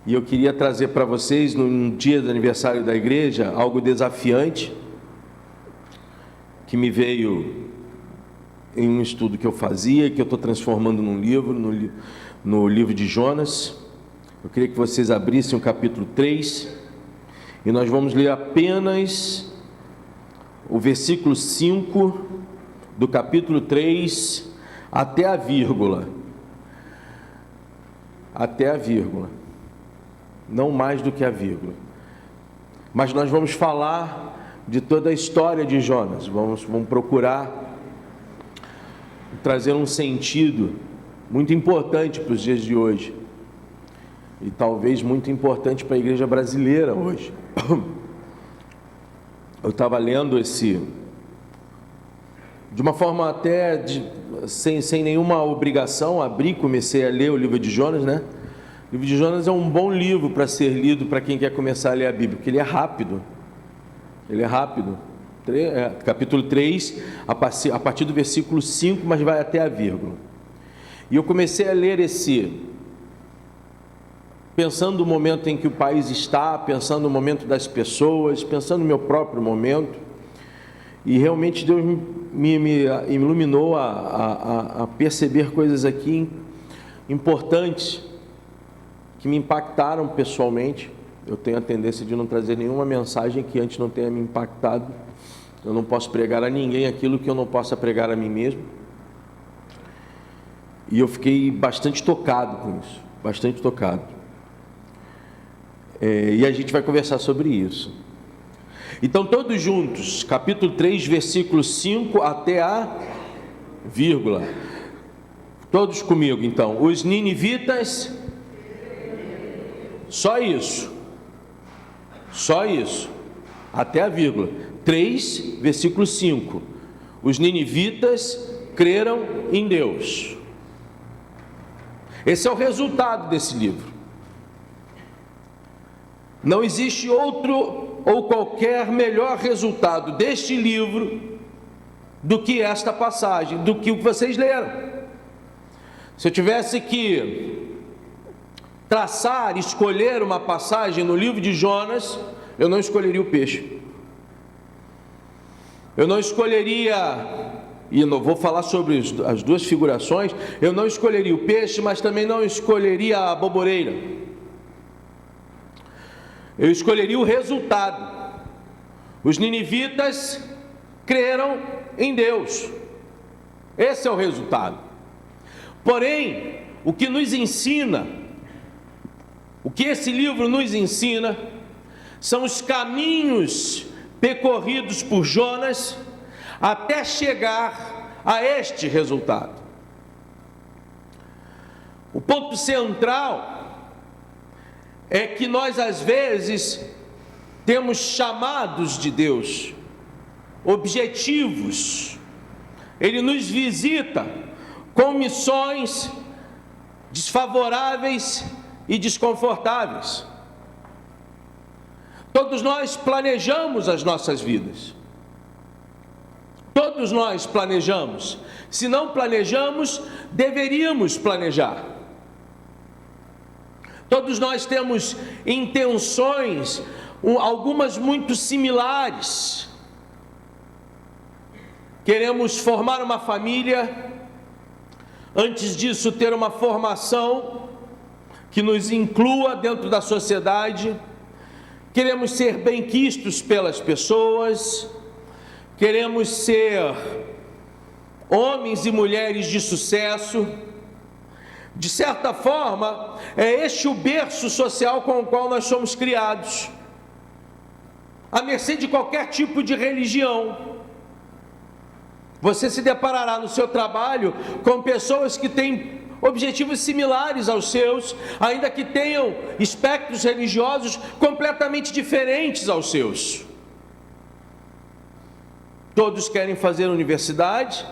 E eu queria trazer para vocês, no dia do aniversário da igreja, algo desafiante, que me veio em um estudo que eu fazia, que eu estou transformando num livro, no livro de Jonas. Eu queria que vocês abrissem o capítulo 3, e nós vamos ler apenas o versículo 5 do capítulo 3, até a vírgula. Até a vírgula. Não mais do que a vírgula. Mas nós vamos falar de toda a história de Jonas. Vamos procurar trazer um sentido muito importante para os dias de hoje. E talvez muito importante para a igreja brasileira hoje. Eu estava lendo de uma forma até sem nenhuma obrigação, comecei a ler o livro de Jonas, né? O livro de Jonas é um bom livro para ser lido para quem quer começar a ler a Bíblia, porque ele é rápido. Ele é rápido. Capítulo 3, a partir do versículo 5, mas vai até a vírgula. E eu comecei a ler pensando no momento em que o país está, pensando no momento das pessoas, pensando no meu próprio momento. E realmente Deus me iluminou a perceber coisas aqui importantes que me impactaram pessoalmente. Eu tenho a tendência de não trazer nenhuma mensagem que antes não tenha me impactado. Eu não posso pregar a ninguém aquilo que eu não possa pregar a mim mesmo. E eu fiquei bastante tocado com isso, bastante tocado. E a gente vai conversar sobre isso. Então, todos juntos, capítulo 3, versículo 5 até a vírgula. Todos comigo, então. Os ninivitas, só isso, até a vírgula. 3, versículo 5. Os ninivitas creram em Deus. Esse é o resultado desse livro. Não existe outro ou qualquer melhor resultado deste livro do que esta passagem, do que o que vocês leram. Se eu tivesse que escolher uma passagem no livro de Jonas, eu não escolheria o peixe. Eu não escolheria, e não vou falar sobre as duas figurações, eu não escolheria o peixe, mas também não escolheria a boboreira. Eu escolheria o resultado. Os ninivitas creram em Deus. Esse é o resultado. Porém, o que esse livro nos ensina, são os caminhos percorridos por Jonas até chegar a este resultado. O ponto central é que nós às vezes temos chamados de Deus, objetivos. Ele nos visita com missões desfavoráveis e desconfortáveis. Todos nós planejamos as nossas vidas. Todos nós planejamos. Se não planejamos, deveríamos planejar. Todos nós temos intenções, algumas muito similares. Queremos formar uma família, antes disso ter uma formação que nos inclua dentro da sociedade. Queremos ser bem-quistos pelas pessoas, queremos ser homens e mulheres de sucesso. De certa forma, é este o berço social com o qual nós somos criados, à mercê de qualquer tipo de religião. Você se deparará no seu trabalho com pessoas que têm objetivos similares aos seus, ainda que tenham espectros religiosos completamente diferentes aos seus. Todos querem fazer universidade,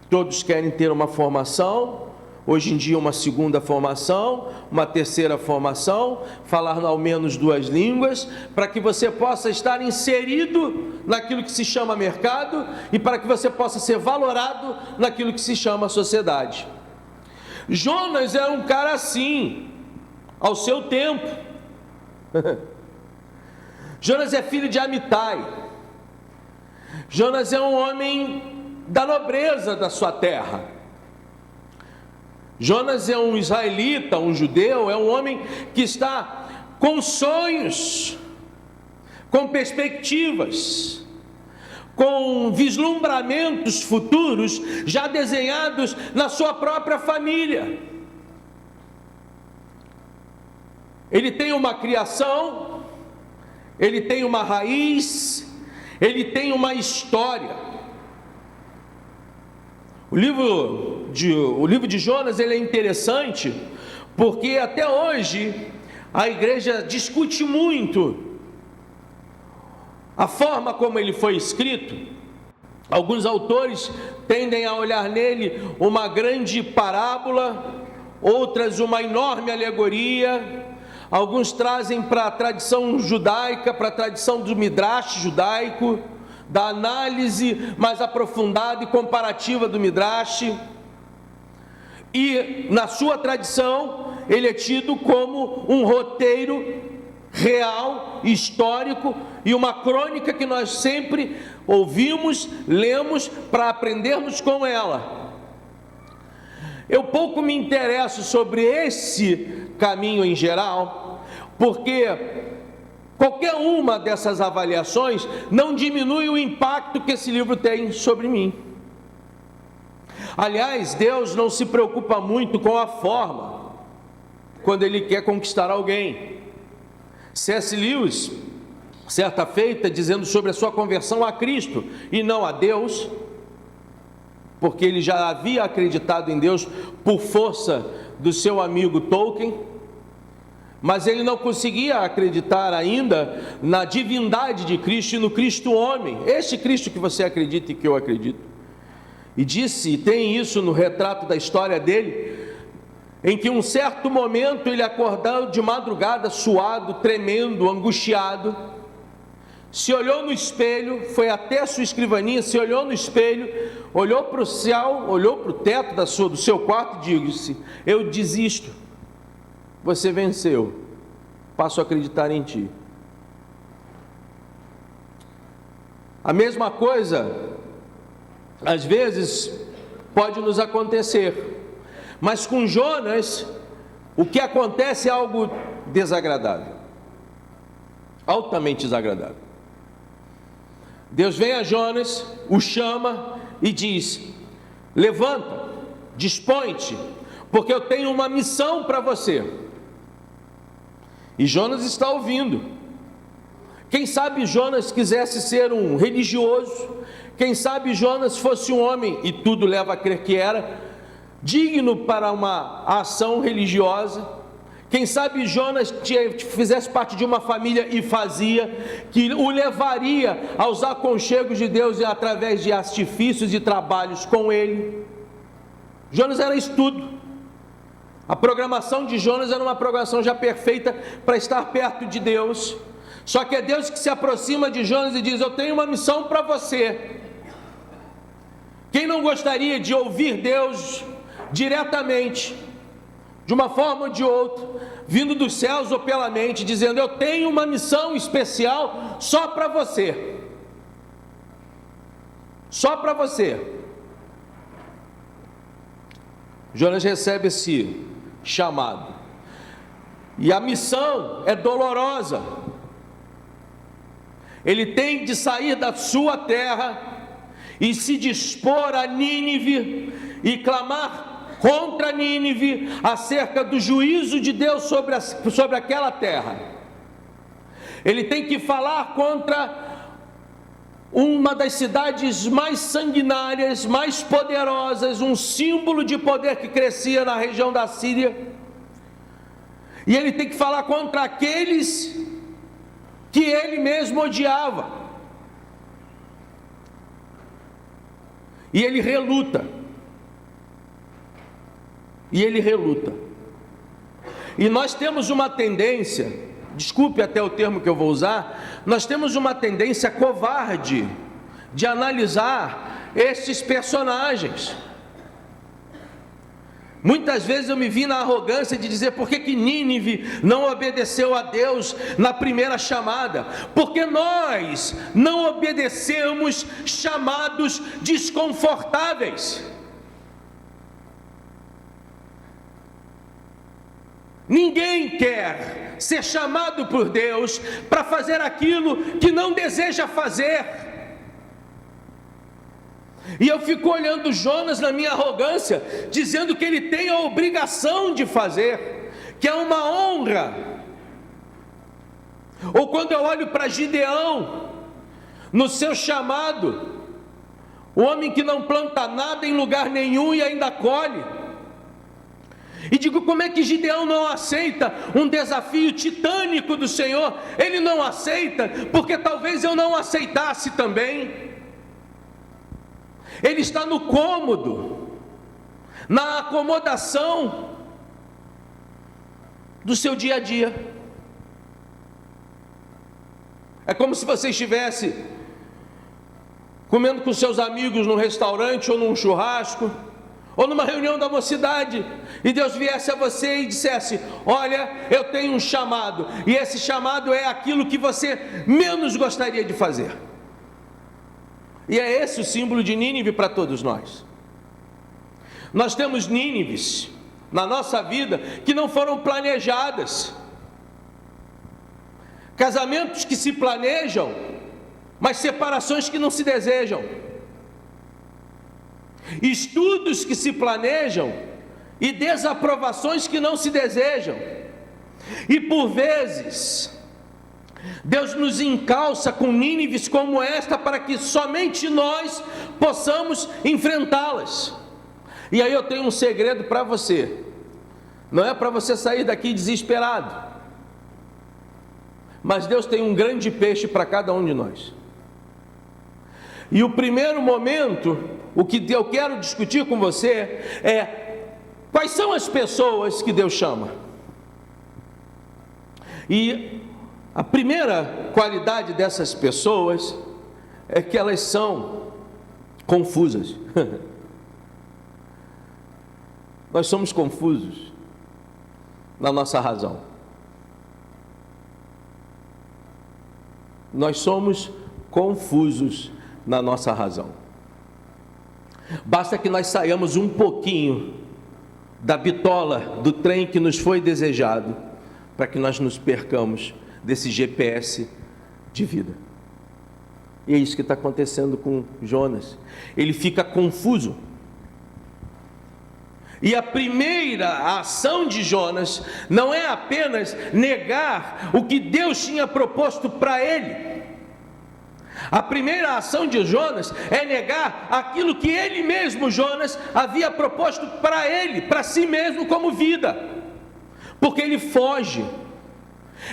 todos querem ter uma formação, hoje em dia uma segunda formação, uma terceira formação, falar ao menos 2 línguas, para que você possa estar inserido naquilo que se chama mercado e para que você possa ser valorado naquilo que se chama sociedade. Jonas é um cara assim, ao seu tempo. Jonas é filho de Amitai. Jonas é um homem da nobreza da sua terra. Jonas é um israelita, um judeu, é um homem que está com sonhos, com perspectivas, com vislumbramentos futuros já desenhados na sua própria família. Ele tem uma criação, ele tem uma raiz, ele tem uma história. O livro de Jonas, ele é interessante, porque até hoje a igreja discute muito a forma como ele foi escrito. Alguns autores tendem a olhar nele uma grande parábola, outras uma enorme alegoria. Alguns trazem para a tradição judaica, para a tradição do Midrash judaico, da análise mais aprofundada e comparativa do Midrash. E na sua tradição, ele é tido como um roteiro real, histórico, e uma crônica que nós sempre ouvimos, lemos para aprendermos com ela. Eu pouco me interesso sobre esse caminho em geral, porque qualquer uma dessas avaliações não diminui o impacto que esse livro tem sobre mim. Aliás, Deus não se preocupa muito com a forma, quando Ele quer conquistar alguém. C.S. Lewis, certa feita, dizendo sobre a sua conversão a Cristo e não a Deus, porque ele já havia acreditado em Deus por força do seu amigo Tolkien, mas ele não conseguia acreditar ainda na divindade de Cristo e no Cristo homem, este Cristo que você acredita e que eu acredito. E disse, e tem isso no retrato da história dele, em que um certo momento ele acordou de madrugada, suado, tremendo, angustiado, se olhou no espelho, foi até a sua escrivaninha, se olhou no espelho, olhou para o céu, olhou para o teto do seu quarto e disse: eu desisto, você venceu, passo a acreditar em ti. A mesma coisa, às vezes, pode nos acontecer, mas com Jonas, o que acontece é algo desagradável, altamente desagradável. Deus vem a Jonas, o chama e diz: levanta, dispõe-te, porque eu tenho uma missão para você. E Jonas está ouvindo. Quem sabe Jonas quisesse ser um religioso, quem sabe Jonas fosse um homem, e tudo leva a crer que era, digno para uma ação religiosa. Quem sabe Jonas fizesse parte de uma família e fazia, que o levaria aos aconchegos de Deus e através de artifícios e trabalhos com ele. Jonas era isso tudo. A programação de Jonas era uma programação já perfeita para estar perto de Deus. Só que é Deus que se aproxima de Jonas e diz: eu tenho uma missão para você. Quem não gostaria de ouvir Deus diretamente, de uma forma ou de outra, vindo dos céus ou pela mente, dizendo: eu tenho uma missão especial só para você, só para você. Jonas recebe esse chamado, e a missão é dolorosa. Ele tem de sair da sua terra e se dispor a Nínive e clamar contra Nínive acerca do juízo de Deus sobre aquela terra. Ele tem que falar contra uma das cidades mais sanguinárias, mais poderosas, um símbolo de poder que crescia na região da Síria. E ele tem que falar contra aqueles que ele mesmo odiava. E ele reluta. E nós temos uma tendência, desculpe até o termo que eu vou usar, nós temos uma tendência covarde de analisar esses personagens. Muitas vezes eu me vi na arrogância de dizer: por que Nínive não obedeceu a Deus na primeira chamada? Porque nós não obedecemos chamados desconfortáveis. Ninguém quer ser chamado por Deus para fazer aquilo que não deseja fazer. E eu fico olhando Jonas na minha arrogância, dizendo que ele tem a obrigação de fazer, que é uma honra. Ou quando eu olho para Gideão, no seu chamado, o homem que não planta nada em lugar nenhum e ainda colhe. E digo: como é que Gideão não aceita um desafio titânico do Senhor? Ele não aceita porque talvez eu não aceitasse também. Ele está no cômodo, na acomodação do seu dia a dia. É como se você estivesse comendo com seus amigos num restaurante ou num churrasco, ou numa reunião da mocidade, e Deus viesse a você e dissesse: olha, eu tenho um chamado, e esse chamado é aquilo que você menos gostaria de fazer. E é esse o símbolo de Nínive para todos nós. Nós temos Nínives na nossa vida que não foram planejadas, casamentos que se planejam, mas separações que não se desejam, estudos que se planejam e desaprovações que não se desejam. E por vezes Deus nos encalça com Nínives como esta para que somente nós possamos enfrentá-las. E aí eu tenho um segredo para você. Não é para você sair daqui desesperado, mas Deus tem um grande peixe para cada um de nós. E o primeiro momento, o que eu quero discutir com você é: quais são as pessoas que Deus chama? E a primeira qualidade dessas pessoas é que elas são confusas. Nós somos confusos na nossa razão. Nós somos confusos na nossa razão. Basta que nós saiamos um pouquinho da bitola do trem que nos foi desejado, para que nós nos percamos desse GPS de vida. E é isso que está acontecendo com Jonas. Ele fica confuso. E a primeira ação de Jonas não é apenas negar o que Deus tinha proposto para ele. A primeira ação de Jonas é negar aquilo que ele mesmo, Jonas, havia proposto para ele, para si mesmo como vida. Porque ele foge.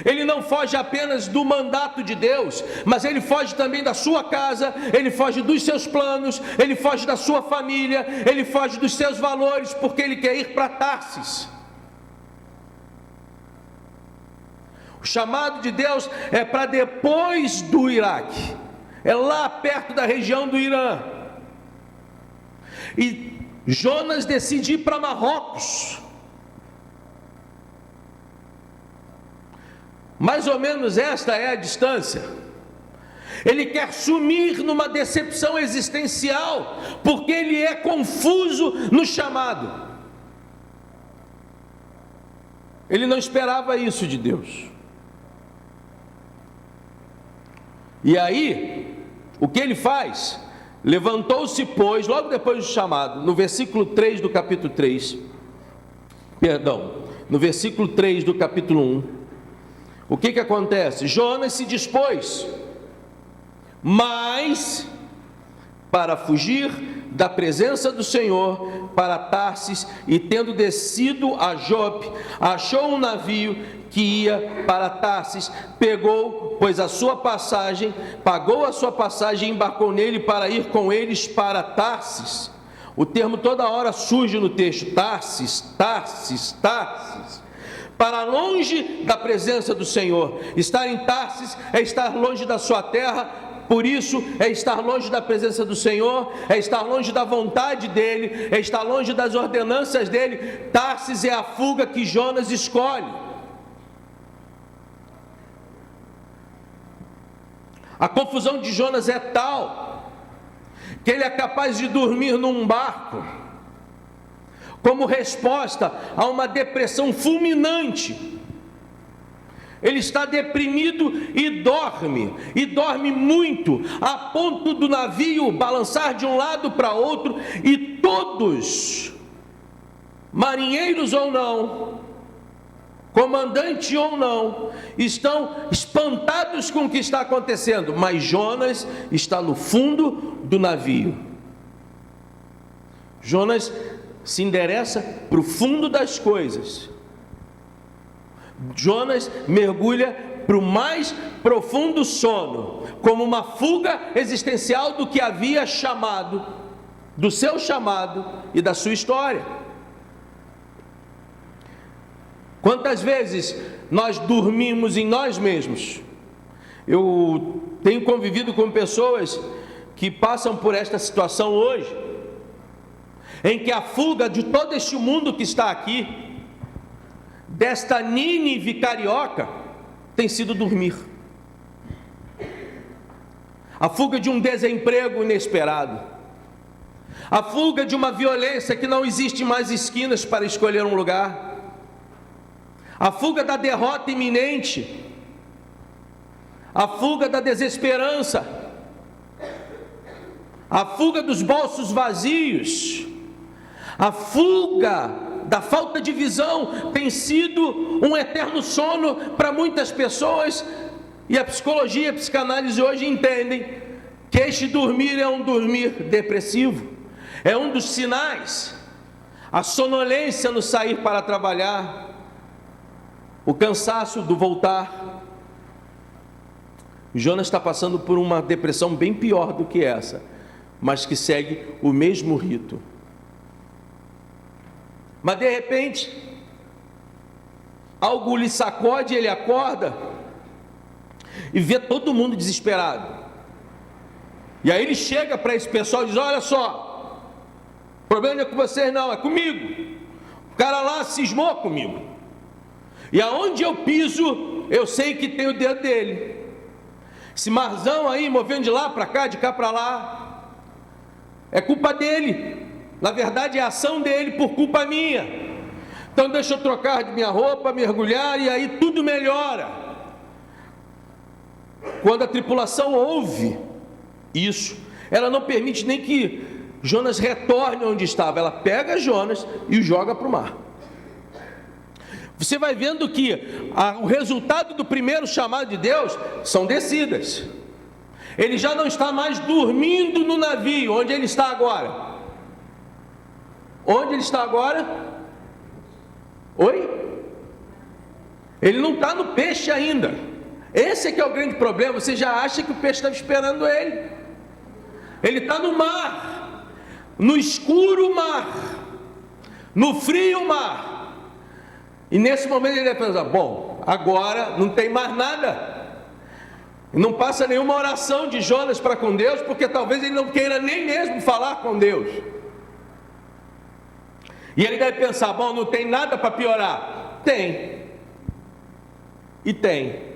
Ele não foge apenas do mandato de Deus, mas ele foge também da sua casa, ele foge dos seus planos, ele foge da sua família, ele foge dos seus valores, porque ele quer ir para Tarsis. O chamado de Deus é para depois do Iraque, é lá perto da região do Irã. E Jonas decide ir para Marrocos. Mais ou menos esta é a distância. Ele quer sumir numa decepção existencial, porque ele é confuso no chamado. Ele não esperava isso de Deus. E aí, o que ele faz? Levantou-se, pois, logo depois do chamado, no versículo 3 do capítulo 3, no versículo 3 do capítulo 1, o que acontece? Jonas se dispôs, mas para fugir da presença do Senhor para Tarsis, e tendo descido a Jope, achou um navio que ia para Tarsis, pegou, pois a sua passagem, pagou a sua passagem e embarcou nele para ir com eles para Tarsis. O termo toda hora surge no texto: Tarsis, Tarsis, Tarsis. Para longe da presença do Senhor. Estar em Tarsis é estar longe da sua terra, por isso é estar longe da presença do Senhor, é estar longe da vontade dEle, é estar longe das ordenanças dEle. Tarsis é a fuga que Jonas escolhe. A confusão de Jonas é tal que ele é capaz de dormir num barco como resposta a uma depressão fulminante. Ele está deprimido e dorme muito, a ponto do navio balançar de um lado para outro, e todos, marinheiros ou não, comandante ou não, estão espantados com o que está acontecendo, mas Jonas está no fundo do navio. Jonas se endereça para o fundo das coisas. Jonas mergulha para o mais profundo sono, como uma fuga existencial do que havia chamado, do seu chamado e da sua história. Quantas vezes nós dormimos em nós mesmos? Eu tenho convivido com pessoas que passam por esta situação hoje, em que a fuga de todo este mundo que está aqui, desta Nínive carioca, tem sido dormir. A fuga de um desemprego inesperado, a fuga de uma violência que não existe mais esquinas para escolher um lugar, a fuga da derrota iminente, a fuga da desesperança, a fuga dos bolsos vazios, a fuga da falta de visão tem sido um eterno sono para muitas pessoas, e a psicologia e a psicanálise hoje entendem que este dormir é um dormir depressivo, é um dos sinais, a sonolência no sair para trabalhar, o cansaço do voltar. Jonas está passando por uma depressão bem pior do que essa, mas que segue o mesmo rito. Mas de repente, algo lhe sacode, ele acorda e vê todo mundo desesperado. E aí ele chega para esse pessoal e diz: olha só, o problema não é com vocês não, é comigo. O cara lá cismou comigo, e aonde eu piso, eu sei que tem o dedo dele. Esse marzão aí, movendo de lá para cá, de cá para lá, é culpa dele. Na verdade é a ação dele por culpa minha. Então deixa eu trocar de minha roupa, mergulhar, e aí tudo melhora. Quando a tripulação ouve isso, ela não permite nem que Jonas retorne onde estava. Ela pega Jonas e o joga para o mar. Você vai vendo que o resultado do primeiro chamado de Deus são descidas. Ele já não está mais dormindo no navio. Onde ele está agora? Onde ele está agora? Oi? Ele não está no peixe ainda. Esse é que é o grande problema. Você já acha que o peixe estava esperando ele. Ele está no mar, no escuro mar, no frio mar. E nesse momento ele vai pensar: bom, agora não tem mais nada. Não passa nenhuma oração de Jonas para com Deus, porque talvez ele não queira nem mesmo falar com Deus. E ele deve pensar: bom, não tem nada para piorar. Tem. E tem.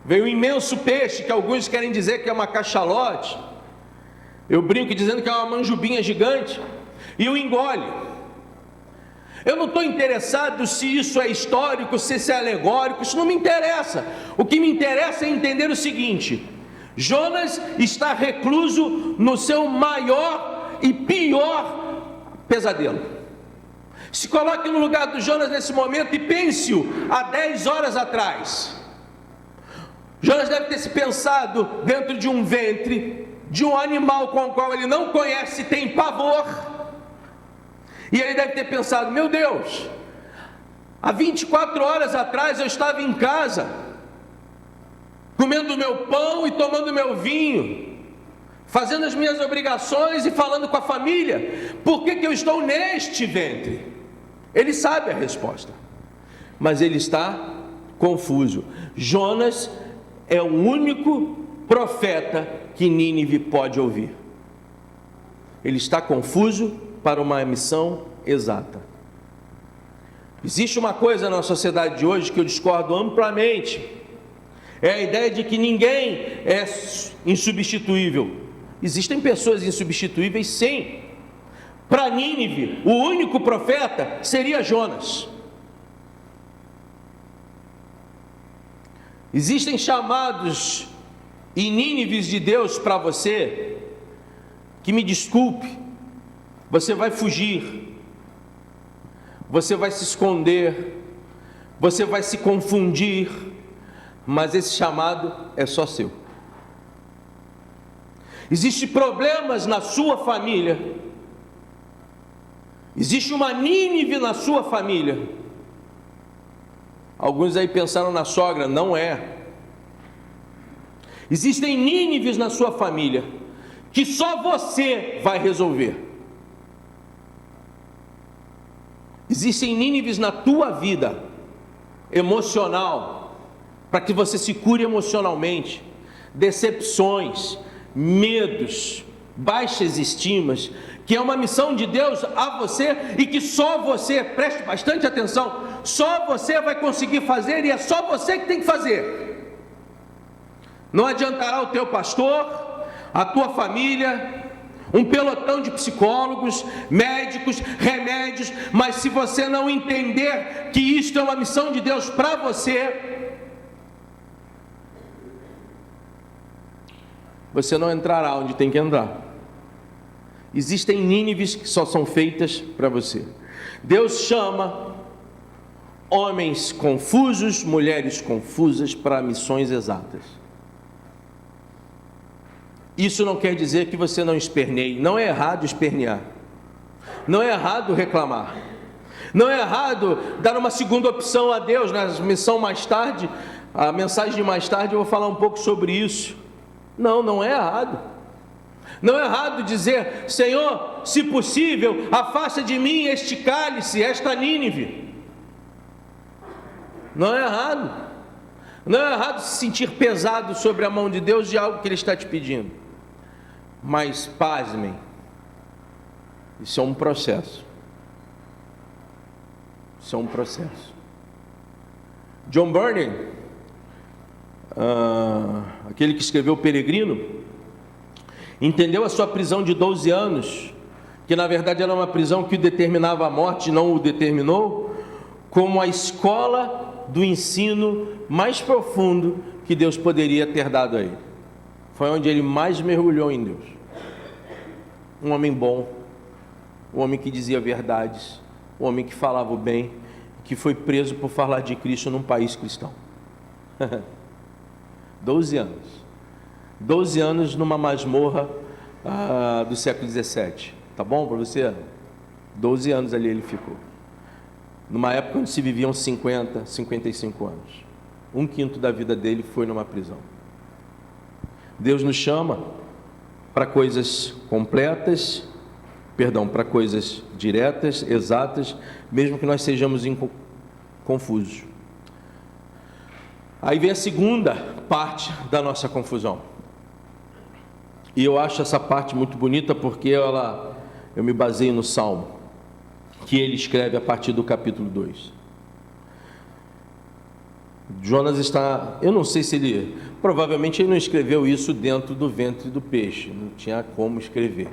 Veio um imenso peixe, que alguns querem dizer que é uma cachalote. Eu brinco dizendo que é uma manjubinha gigante, e o engole. Eu não estou interessado se isso é histórico, se isso é alegórico, isso não me interessa. O que me interessa é entender o seguinte: Jonas está recluso no seu maior e pior pesadelo. Se coloque no lugar do Jonas nesse momento e pense-o há 10 horas atrás. Jonas deve ter se pensado dentro de um ventre de um animal com o qual ele não conhece, tem pavor, e ele deve ter pensado: meu Deus, há 24 horas atrás eu estava em casa, comendo meu pão e tomando meu vinho, fazendo as minhas obrigações e falando com a família. Por que eu estou neste ventre? Ele sabe a resposta, mas ele está confuso. Jonas é o único profeta que Nínive pode ouvir. Ele está confuso para uma missão exata. Existe uma coisa na sociedade de hoje que eu discordo amplamente, é a ideia de que ninguém é insubstituível. Existem pessoas insubstituíveis, sim. Para Nínive, o único profeta seria Jonas. Existem chamados e Nínives de Deus para você, que me desculpe, você vai fugir, você vai se esconder, você vai se confundir, mas esse chamado é só seu. Existem problemas na sua família, existe uma Nínive na sua família. Alguns aí pensaram na sogra, não é. Existem Nínives na sua família, que só você vai resolver. Existem Nínives na tua vida emocional, para que você se cure emocionalmente, decepções, medos, baixas estimas, que é uma missão de Deus a você e que só você, preste bastante atenção, só você vai conseguir fazer e é só você que tem que fazer. Não adiantará o teu pastor, a tua família, um pelotão de psicólogos, médicos, remédios, mas se você não entender que isto é uma missão de Deus para você, você não entrará onde tem que entrar. Existem Nínives que só são feitas para você. Deus chama homens confusos, mulheres confusas para missões exatas. Isso não quer dizer que você não esperneie. Não é errado espernear, não é errado reclamar, não é errado dar uma segunda opção a Deus. Na missão mais tarde, a mensagem de mais tarde, eu vou falar um pouco sobre isso. Não é errado. Não é errado dizer: Senhor, se possível, afasta de mim este cálice, esta Nínive. Não é errado. Não é errado se sentir pesado sobre a mão de Deus de algo que Ele está te pedindo. Mas, pasmem, isso é um processo. Isso é um processo. John Bunyan, aquele que escreveu O Peregrino, entendeu a sua prisão de 12 anos, que na verdade era uma prisão que determinava a morte, não o determinou, como a escola do ensino mais profundo que Deus poderia ter dado a ele. Foi onde ele mais mergulhou em Deus. Um homem bom, um homem que dizia verdades, um homem que falava o bem, que foi preso por falar de Cristo num país cristão. 12 anos. 12 anos numa masmorra do século 17. Tá bom para você? 12 anos ali ele ficou. Numa época onde se viviam 50, 55 anos. 1/5 da vida dele foi numa prisão. Deus nos chama para coisas completas, para coisas diretas, exatas, mesmo que nós sejamos confusos. Aí vem a segunda parte da nossa confusão. E eu acho essa parte muito bonita porque eu me baseio no Salmo, que ele escreve a partir do capítulo 2. Jonas está, eu não sei se ele, provavelmente ele não escreveu isso dentro do ventre do peixe, não tinha como escrever.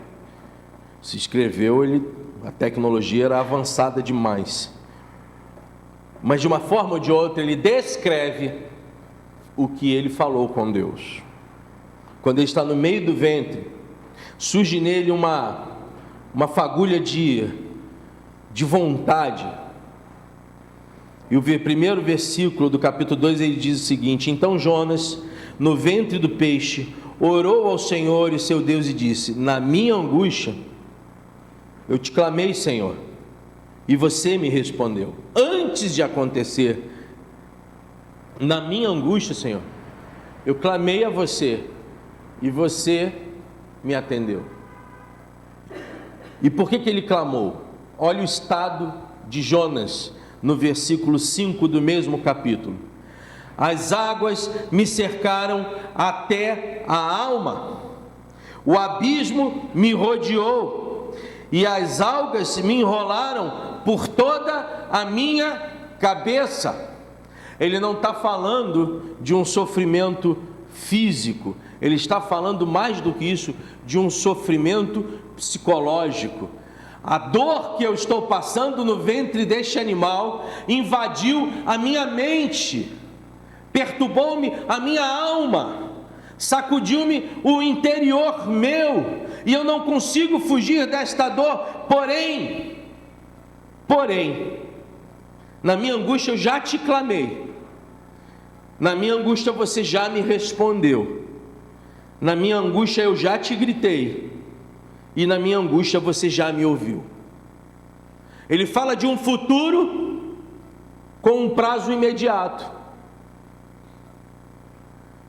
Se escreveu, a tecnologia era avançada demais. Mas de uma forma ou de outra ele descreve o que ele falou com Deus. Quando ele está no meio do ventre, surge nele uma fagulha de vontade. E o primeiro versículo do capítulo 2, ele diz o seguinte: então Jonas, no ventre do peixe, orou ao Senhor e seu Deus e disse: na minha angústia, eu te clamei, Senhor, e você me respondeu. Antes de acontecer, na minha angústia, Senhor, eu clamei a você, e você me atendeu. E por que ele clamou? Olha o estado de Jonas, no versículo 5 do mesmo capítulo. As águas me cercaram até a alma, o abismo me rodeou, e as algas me enrolaram por toda a minha cabeça. Ele não está falando de um sofrimento físico, ele está falando mais do que isso, de um sofrimento psicológico. A dor que eu estou passando no ventre deste animal invadiu a minha mente, perturbou-me a minha alma, sacudiu-me o interior meu, e eu não consigo fugir desta dor. Porém, na minha angústia eu já te clamei, na minha angústia você já me respondeu, na minha angústia eu já te gritei, e na minha angústia você já me ouviu. Ele fala de um futuro com um prazo imediato.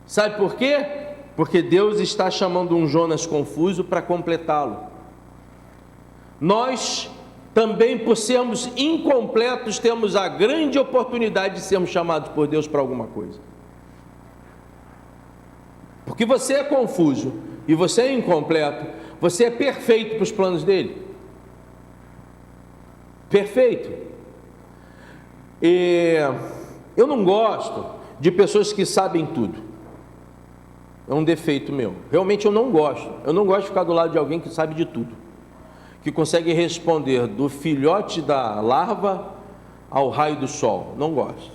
Sabe por quê? Porque Deus está chamando um Jonas confuso para completá-lo. Nós também, por sermos incompletos, temos a grande oportunidade de sermos chamados por Deus para alguma coisa. Porque você é confuso e você é incompleto, você é perfeito para os planos dele. Perfeito. E eu não gosto de pessoas que sabem tudo. É um defeito meu. Realmente eu não gosto. Eu não gosto de ficar do lado de alguém que sabe de tudo, que consegue responder do filhote da larva ao raio do sol. Não gosto.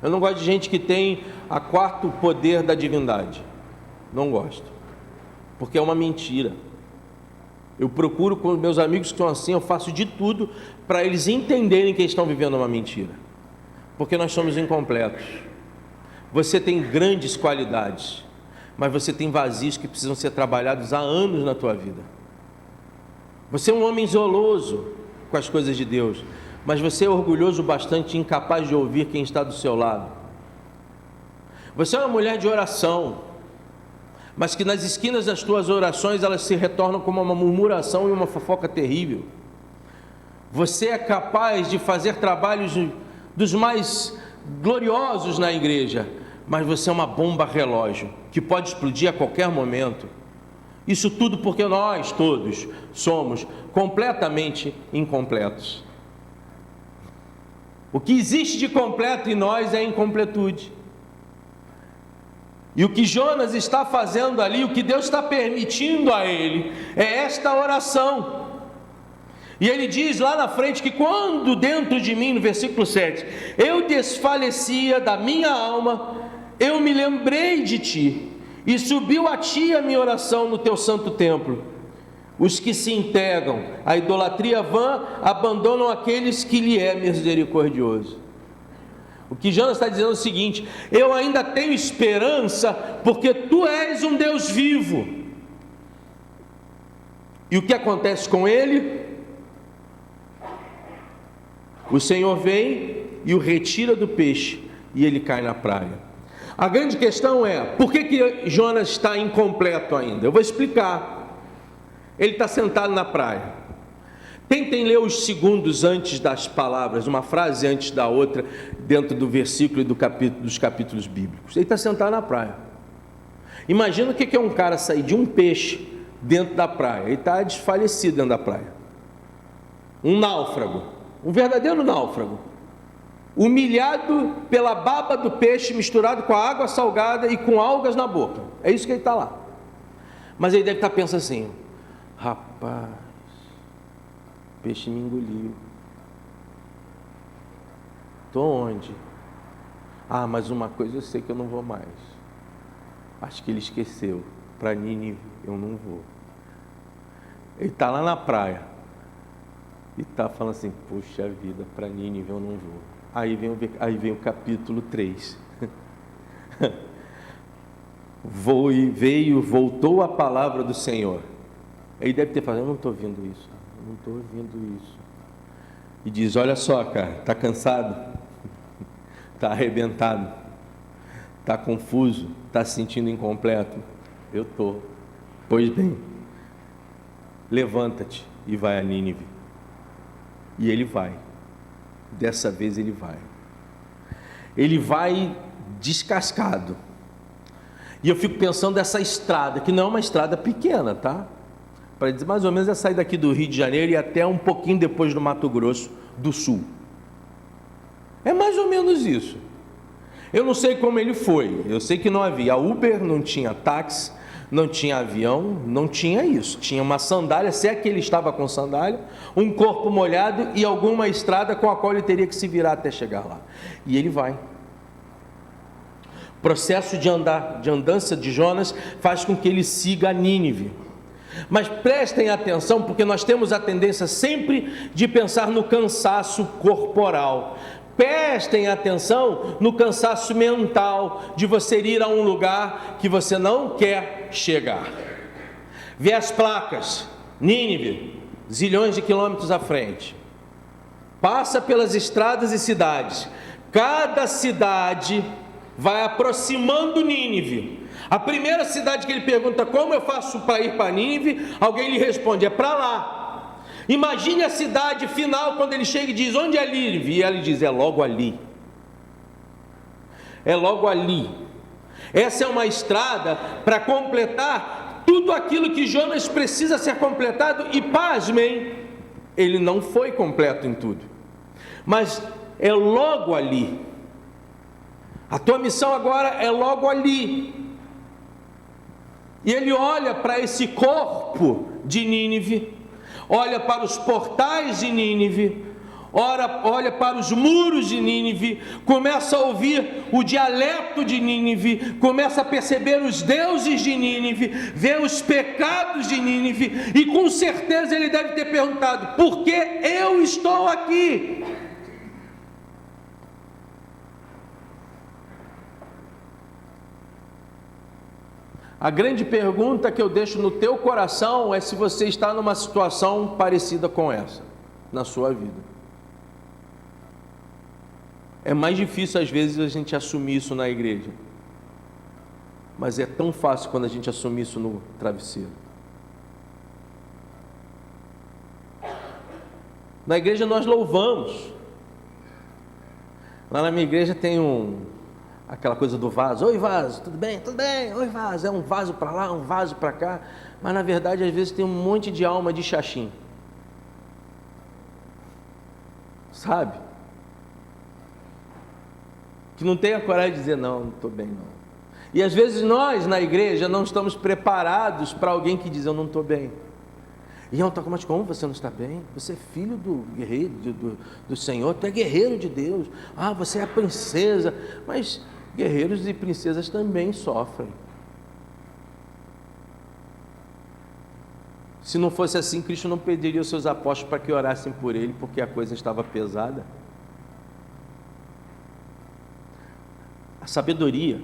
Eu não gosto de gente que tem a quarto poder da divindade. Não gosto. Porque é uma mentira. Eu procuro com meus amigos que estão assim, eu faço de tudo para eles entenderem que eles estão vivendo uma mentira. Porque nós somos incompletos. Você tem grandes qualidades, mas você tem vazios que precisam ser trabalhados há anos na tua vida. Você é um homem zeloso com as coisas de Deus, mas você é orgulhoso bastante, incapaz de ouvir quem está do seu lado. Você é uma mulher de oração, mas que nas esquinas das tuas orações elas se retornam como uma murmuração e uma fofoca terrível. Você é capaz de fazer trabalhos dos mais gloriosos na igreja, mas você é uma bomba relógio que pode explodir a qualquer momento. Isso tudo porque nós todos somos completamente incompletos. O que existe de completo em nós é a incompletude. E o que Jonas está fazendo ali, o que Deus está permitindo a ele, é esta oração. E ele diz lá na frente que quando dentro de mim, no versículo 7, eu desfalecia da minha alma, eu me lembrei de ti, e subiu a ti a minha oração no teu santo templo. Os que se entregam à idolatria vã abandonam aqueles que lhe é misericordioso. O que Jonas está dizendo é o seguinte: eu ainda tenho esperança, porque tu és um Deus vivo. E o que acontece com ele? O Senhor vem e o retira do peixe, e ele cai na praia. A grande questão é, por que Jonas está incompleto ainda? Eu vou explicar. Ele está sentado na praia. Tentem ler os segundos antes das palavras, uma frase antes da outra, dentro do versículo e dos capítulos bíblicos. Ele está sentado na praia. Imagina o que é um cara sair de um peixe dentro da praia. Ele está desfalecido dentro da praia. Um náufrago, um verdadeiro náufrago, humilhado pela baba do peixe misturado com a água salgada e com algas na boca. É isso que ele está lá. Mas ele deve estar pensando assim: rapaz, o peixe me engoliu. Estou onde? Ah, mas uma coisa eu sei que eu não vou mais. Acho que ele esqueceu. Para Nínive eu não vou. Ele está lá na praia e está falando assim: puxa vida, para Nínive eu não vou. Aí vem o capítulo 3. Voltou a palavra do Senhor. Ele deve ter falado: eu não estou ouvindo isso. Não estou ouvindo isso. E diz: olha só, cara, está cansado, está arrebentado, está confuso, está se sentindo incompleto? Eu estou. Pois bem, levanta-te e vai a Nínive. E ele vai. Dessa vez ele vai. Ele vai descascado. E eu fico pensando dessa estrada, que não é uma estrada pequena, tá? Para dizer, mais ou menos é sair daqui do Rio de Janeiro e até um pouquinho depois do Mato Grosso do Sul. É mais ou menos isso. Eu não sei como ele foi, eu sei que não havia Uber, não tinha táxi, não tinha avião, não tinha isso. Tinha uma sandália, se é que ele estava com sandália, um corpo molhado e alguma estrada com a qual ele teria que se virar até chegar lá. E ele vai. O processo de andança de Jonas faz com que ele siga a Nínive. Mas prestem atenção, porque nós temos a tendência sempre de pensar no cansaço corporal. Prestem atenção no cansaço mental, de você ir a um lugar que você não quer chegar. Vê as placas, Nínive, zilhões de quilômetros à frente. Passa pelas estradas e cidades. Cada cidade vai aproximando Nínive. A primeira cidade que ele pergunta, como eu faço para ir para Nínive? Alguém lhe responde, é para lá. Imagine a cidade final, quando ele chega e diz, onde é Nínive? E ela diz, é logo ali. É logo ali. Essa é uma estrada para completar tudo aquilo que Jonas precisa ser completado. E pasmem, ele não foi completo em tudo. Mas é logo ali. A tua missão agora é logo ali. E ele olha para esse corpo de Nínive, olha para os portais de Nínive, olha para os muros de Nínive, começa a ouvir o dialeto de Nínive, começa a perceber os deuses de Nínive, vê os pecados de Nínive, e com certeza ele deve ter perguntado, por que eu estou aqui? A grande pergunta que eu deixo no teu coração é se você está numa situação parecida com essa, na sua vida. É mais difícil às vezes a gente assumir isso na igreja, mas é tão fácil quando a gente assume isso no travesseiro. Na igreja nós louvamos. Lá na minha igreja tem aquela coisa do vaso, oi vaso, tudo bem? Tudo bem, oi vaso, é um vaso para lá, um vaso para cá, mas na verdade às vezes tem um monte de alma de xaxim, sabe? Que não tem a coragem de dizer, não estou bem não. E às vezes nós na igreja não estamos preparados para alguém que diz, eu não estou bem. E eu mas como você não está bem? Você é filho do guerreiro, do Senhor, tu é guerreiro de Deus, você é a princesa, mas guerreiros e princesas também sofrem. Se não fosse assim, Cristo não pediria os seus apóstolos para que orassem por ele, porque a coisa estava pesada. A sabedoria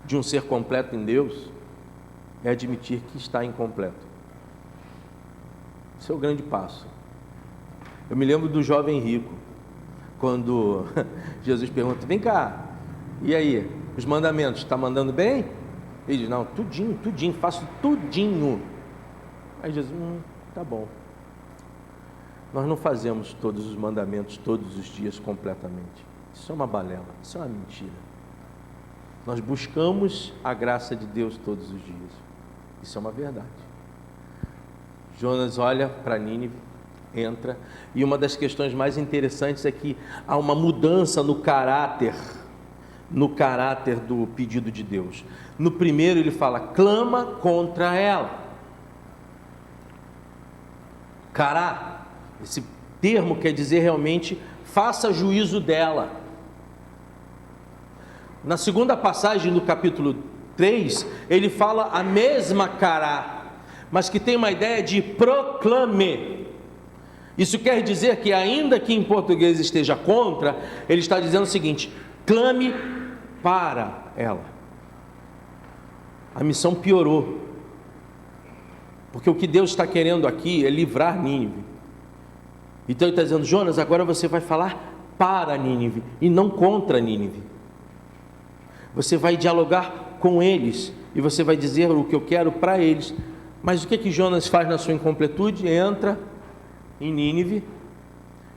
de um ser completo em Deus é admitir que está incompleto. Esse é o grande passo. Eu me lembro do jovem rico, quando Jesus pergunta, vem cá, e aí, os mandamentos, está mandando bem? Ele diz, não, tudinho, faço tudinho. Aí Jesus, tá bom. Nós não fazemos todos os mandamentos todos os dias completamente. Isso é uma balela, isso é uma mentira. Nós buscamos a graça de Deus todos os dias. Isso é uma verdade. Jonas olha para Nínive, entra, e uma das questões mais interessantes é que há uma mudança no caráter do pedido de Deus. No primeiro ele fala, clama contra ela. Cará, esse termo quer dizer realmente, faça juízo dela. Na segunda passagem do capítulo 3, ele fala a mesma cará, mas que tem uma ideia de proclame. Isso quer dizer que, ainda que em português esteja contra, ele está dizendo o seguinte, clame para ela. A missão piorou, porque o que Deus está querendo aqui é livrar Nínive. Então ele está dizendo, Jonas, agora você vai falar para Nínive e não contra Nínive. Você vai dialogar com eles e você vai dizer o que eu quero para eles. Mas o que Jonas faz na sua incompletude? Entra em Nínive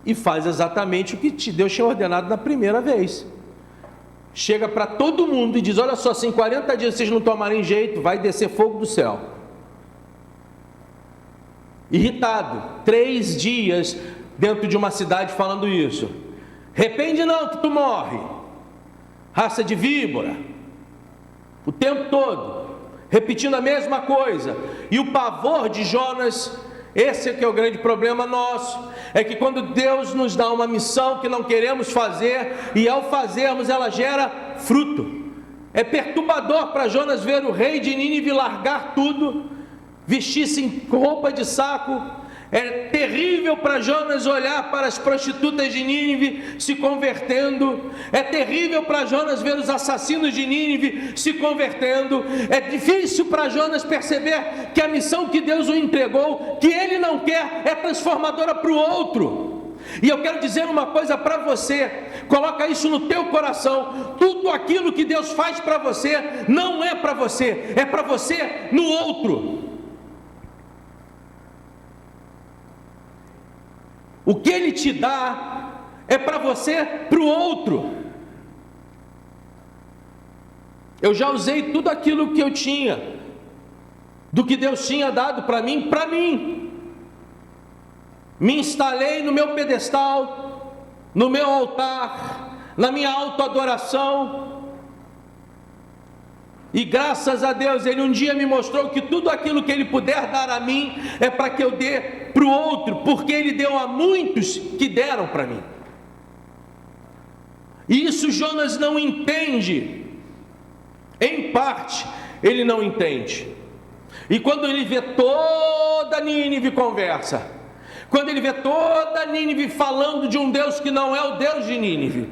e faz exatamente o que Deus tinha ordenado na primeira vez. chega para todo mundo e diz: olha só, se em 40 dias vocês não tomarem jeito, vai descer fogo do céu. Irritado, 3 dias dentro de uma cidade falando isso. Arrepende não que tu morre, raça de víbora, o tempo todo, repetindo a mesma coisa. E o pavor de Jonas, esse é que é o grande problema nosso, é que quando Deus nos dá uma missão que não queremos fazer, e ao fazermos ela gera fruto. É perturbador para Jonas ver o rei de Nínive largar tudo, vestir-se em roupa de saco. É terrível para Jonas olhar para as prostitutas de Nínive se convertendo. É terrível para Jonas ver os assassinos de Nínive se convertendo. É difícil para Jonas perceber que a missão que Deus o entregou, que ele não quer, é transformadora para o outro. E eu quero dizer uma coisa para você, coloca isso no teu coração: tudo aquilo que Deus faz para você, não é para você, é para você no outro. O que Ele te dá é para você, para o outro. Eu já usei tudo aquilo que eu tinha, do que Deus tinha dado para mim, me instalei no meu pedestal, no meu altar, na minha autoadoração, e graças a Deus Ele um dia me mostrou que tudo aquilo que Ele puder dar a mim é para que eu dê para o outro, porque Ele deu a muitos que deram para mim. E isso Jonas não entende, em parte ele não entende. E quando ele vê toda Nínive conversa, quando ele vê toda Nínive falando de um Deus que não é o Deus de Nínive,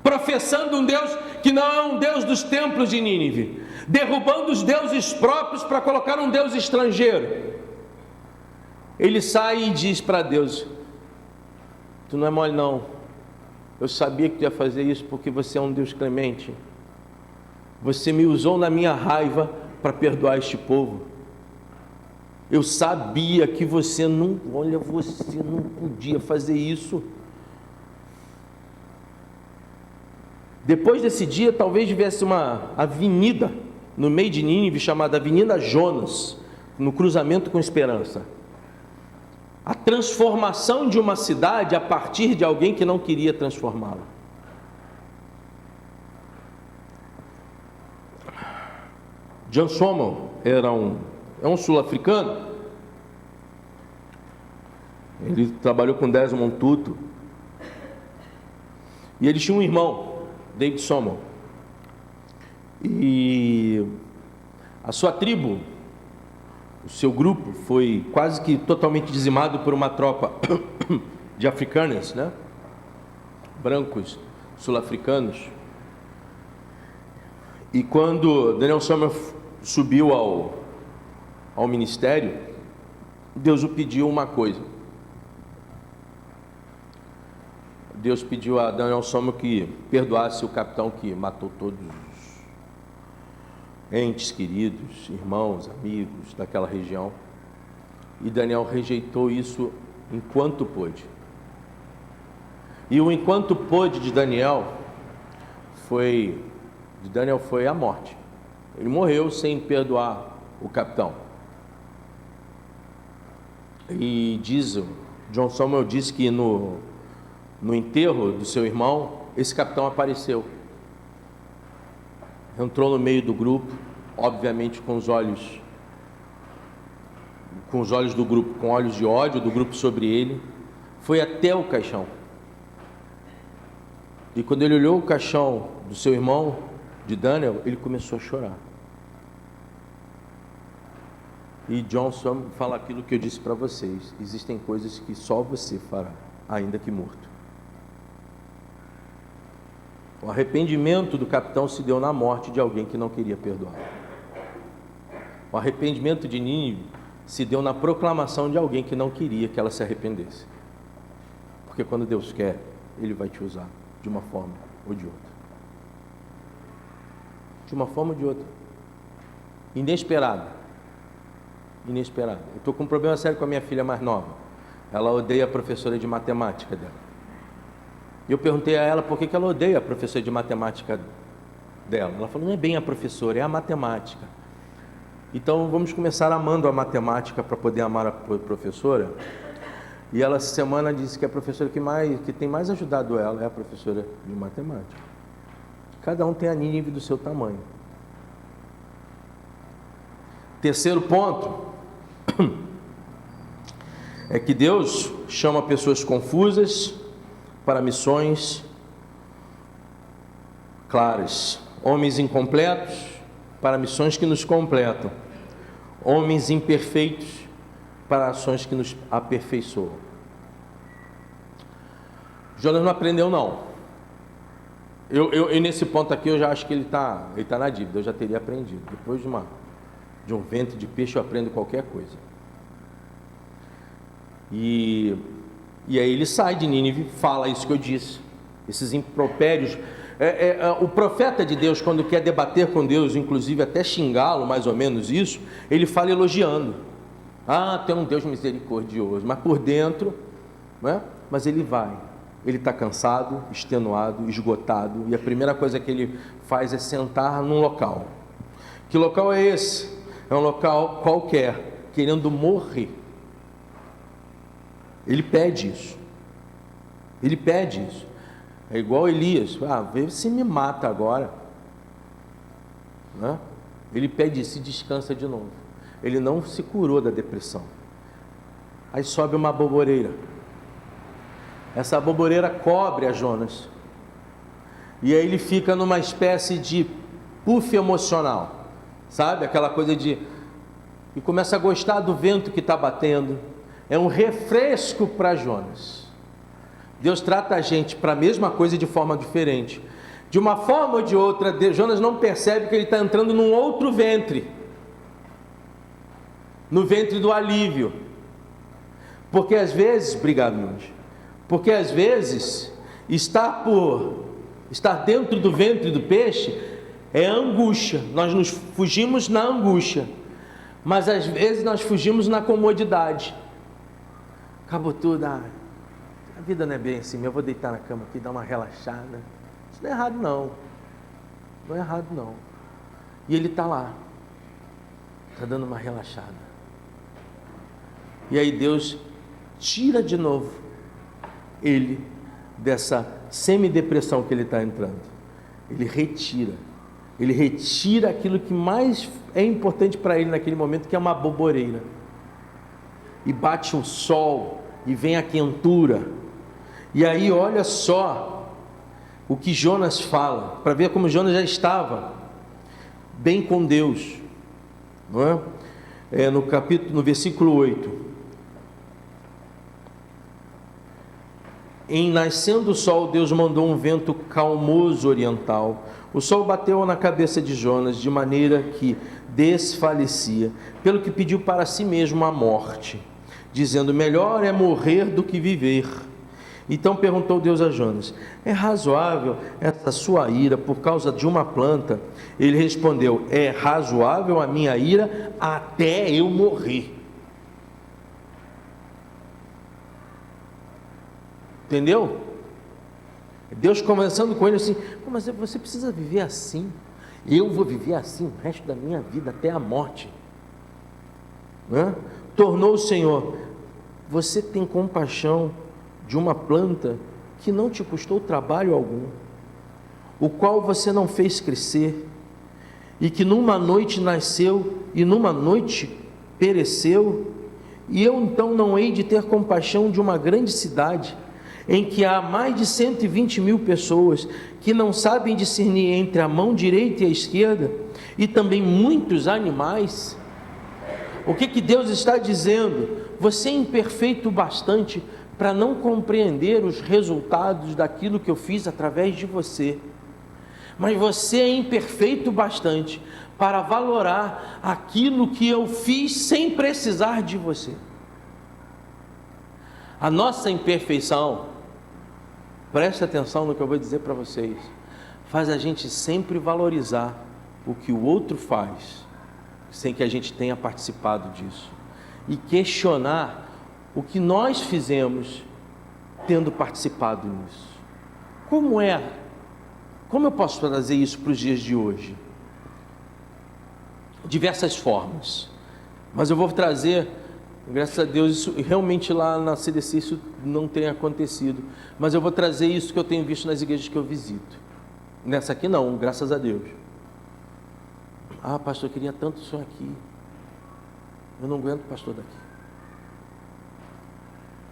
professando um Deus que não é um Deus dos templos de Nínive, derrubando os deuses próprios para colocar um Deus estrangeiro, ele sai e diz para Deus: tu não é mole não, eu sabia que tu ia fazer isso porque você é um Deus clemente, você me usou na minha raiva para perdoar este povo, eu sabia que você não podia fazer isso. Depois desse dia, talvez tivesse uma avenida no meio de Nínive chamada Avenida Jonas, no cruzamento com Esperança. A transformação de uma cidade a partir de alguém que não queria transformá-la. John Sommer é um sul-africano. Ele trabalhou com Desmond Tutu. E ele tinha um irmão, David Sommer. E a sua tribo, o seu grupo, foi quase que totalmente dizimado por uma tropa de africanos, né? Brancos sul-africanos. E quando Daniel Sommer subiu ao ministério, Deus o pediu uma coisa. Deus pediu a Daniel Sommer que perdoasse o capitão que matou todos os entes queridos, irmãos, amigos daquela região. E Daniel rejeitou isso enquanto pôde. E o enquanto pôde de Daniel foi a morte. Ele morreu sem perdoar o capitão. E John Sommer disse que no enterro do seu irmão, esse capitão apareceu. Entrou no meio do grupo, obviamente com os olhos do grupo, com olhos de ódio do grupo sobre ele, foi até o caixão. E quando ele olhou o caixão do seu irmão, de Daniel, ele começou a chorar. E John Sommer fala aquilo que eu disse para vocês: existem coisas que só você fará, ainda que morto. O arrependimento do capitão se deu na morte de alguém que não queria perdoar. O arrependimento de Nínive se deu na proclamação de alguém que não queria que ela se arrependesse. Porque quando Deus quer, Ele vai te usar de uma forma ou de outra. De uma forma ou de outra. Inesperada. Eu estou com um problema sério com a minha filha mais nova. Ela odeia a professora de matemática dela. E eu perguntei a ela por que ela odeia a professora de matemática dela. Ela falou, não é bem a professora, é a matemática. Então vamos começar amando a matemática para poder amar a professora. E ela essa semana disse que a professora que tem mais ajudado ela é a professora de matemática. Cada um tem a nível do seu tamanho. Terceiro ponto é que Deus chama pessoas confusas para missões claras, homens incompletos para missões que nos completam, homens imperfeitos para ações que nos aperfeiçoam. Jonas não aprendeu, não. Eu nesse ponto aqui eu já acho que ele está na dívida. Eu já teria aprendido. Depois de um ventre de peixe eu aprendo qualquer coisa. E aí ele sai de Nínive, fala isso que eu disse, esses impropérios. O profeta de Deus, quando quer debater com Deus, inclusive até xingá-lo, mais ou menos isso, ele fala elogiando. Tem um Deus misericordioso, mas por dentro, né? Mas ele está cansado, extenuado, esgotado, e a primeira coisa que ele faz é sentar num local. Que local é esse? É um local qualquer, querendo morrer. Ele pede isso. É igual Elias, vê se me mata agora, né? Ele pede isso e descansa de novo. Ele não se curou da depressão. Aí sobe uma aboboreira. Essa aboboreira cobre a Jonas. E aí ele fica numa espécie de puff emocional, sabe? Aquela coisa e começa a gostar do vento que está batendo. É um refresco para Jonas. Deus trata a gente para a mesma coisa de forma diferente. De uma forma ou de outra, Jonas não percebe que ele está entrando num outro ventre. No ventre do alívio. Porque às vezes, obrigado, meu anjo. Porque às vezes, estar dentro do ventre do peixe é angústia. Nós nos fugimos na angústia. Mas às vezes nós fugimos na comodidade. Acabou tudo, a vida não é bem assim, eu vou deitar na cama aqui, dar uma relaxada. Isso não é errado não, não é errado não. E ele está lá, está dando uma relaxada. E aí Deus tira de novo ele dessa semidepressão que ele está entrando. Ele retira aquilo que mais é importante para ele naquele momento, que é uma aboboreira. E bate o sol, e vem a quentura, e aí olha só o que Jonas fala, para ver como Jonas já estava bem com Deus, não é? No versículo 8, em nascendo o sol, Deus mandou um vento calmoso oriental, o sol bateu na cabeça de Jonas, de maneira que desfalecia, pelo que pediu para si mesmo a morte, dizendo, melhor é morrer do que viver. Então perguntou Deus a Jonas, é razoável essa sua ira por causa de uma planta? Ele respondeu, é razoável a minha ira até eu morrer. Entendeu? Deus conversando com ele assim, mas você precisa viver assim, eu vou viver assim o resto da minha vida até a morte, né? Tornou o Senhor, você tem compaixão de uma planta que não te custou trabalho algum, o qual você não fez crescer, e que numa noite nasceu e numa noite pereceu, e eu então não hei de ter compaixão de uma grande cidade, em que há mais de 120.000 pessoas, que não sabem discernir entre a mão direita e a esquerda, e também muitos animais. O que Deus está dizendo? Você é imperfeito bastante para não compreender os resultados daquilo que eu fiz através de você, mas você é imperfeito bastante para valorar aquilo que eu fiz sem precisar de você. A nossa imperfeição, preste atenção no que eu vou dizer para vocês, faz a gente sempre valorizar o que o outro faz, sem que a gente tenha participado disso, e questionar o que nós fizemos tendo participado nisso. Como é Como eu posso trazer isso para os dias de hoje? Diversas formas. Mas eu vou trazer, graças a Deus, isso realmente lá na CDC isso não tem acontecido. Mas eu vou trazer isso que eu tenho visto nas igrejas que eu visito. Nessa aqui não, graças a Deus. Ah, pastor, eu queria tanto o senhor aqui. Eu não aguento o pastor daqui.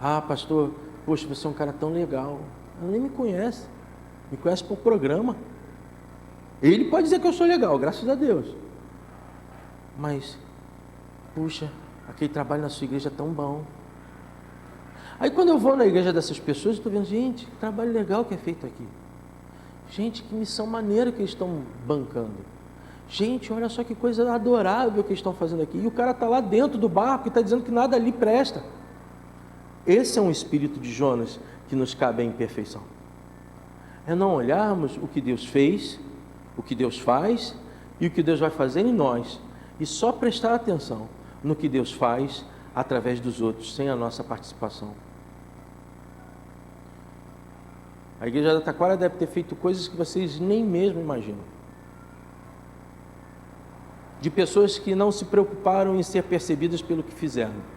Ah, pastor, poxa, você é um cara tão legal. Ela nem me conhece. Me conhece por programa. Ele pode dizer que eu sou legal, graças a Deus. Mas, puxa, aquele trabalho na sua igreja é tão bom. Aí quando eu vou na igreja dessas pessoas, eu estou vendo, gente, que trabalho legal que é feito aqui. Gente, que missão maneira que eles estão bancando. Gente, olha só que coisa adorável que eles estão fazendo aqui. E o cara está lá dentro do barco e está dizendo que nada ali presta. Esse é um espírito de Jonas que nos cabe a imperfeição. É não olharmos o que Deus fez, o que Deus faz e o que Deus vai fazer em nós. E só prestar atenção no que Deus faz através dos outros, sem a nossa participação. A igreja da Taquara deve ter feito coisas que vocês nem mesmo imaginam. De pessoas que não se preocuparam em ser percebidas pelo que fizeram.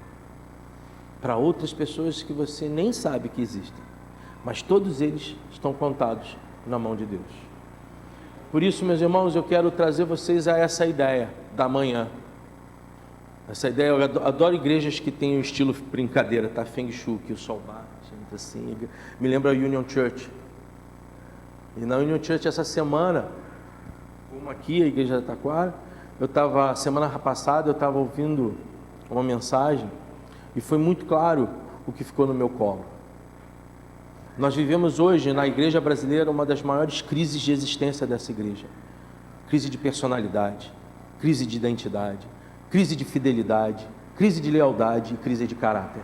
Para outras pessoas que você nem sabe que existem. Mas todos eles estão contados na mão de Deus. Por isso, meus irmãos, eu quero trazer vocês a essa ideia da manhã. Essa ideia, eu adoro igrejas que têm o estilo brincadeira, tá? Feng Shui, que o sol bate, assim, me lembra a Union Church. E na Union Church essa semana, como aqui, a igreja da Taquara, semana passada eu estava ouvindo uma mensagem e foi muito claro o que ficou no meu colo. Nós vivemos hoje na igreja brasileira uma das maiores crises de existência dessa igreja. Crise de personalidade, crise de identidade, crise de fidelidade, crise de lealdade e crise de caráter.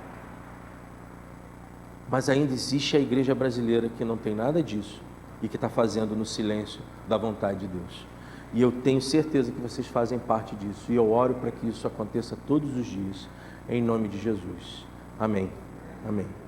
Mas ainda existe a igreja brasileira que não tem nada disso e que está fazendo no silêncio da vontade de Deus. E eu tenho certeza que vocês fazem parte disso. E eu oro para que isso aconteça todos os dias, em nome de Jesus. Amém. Amém.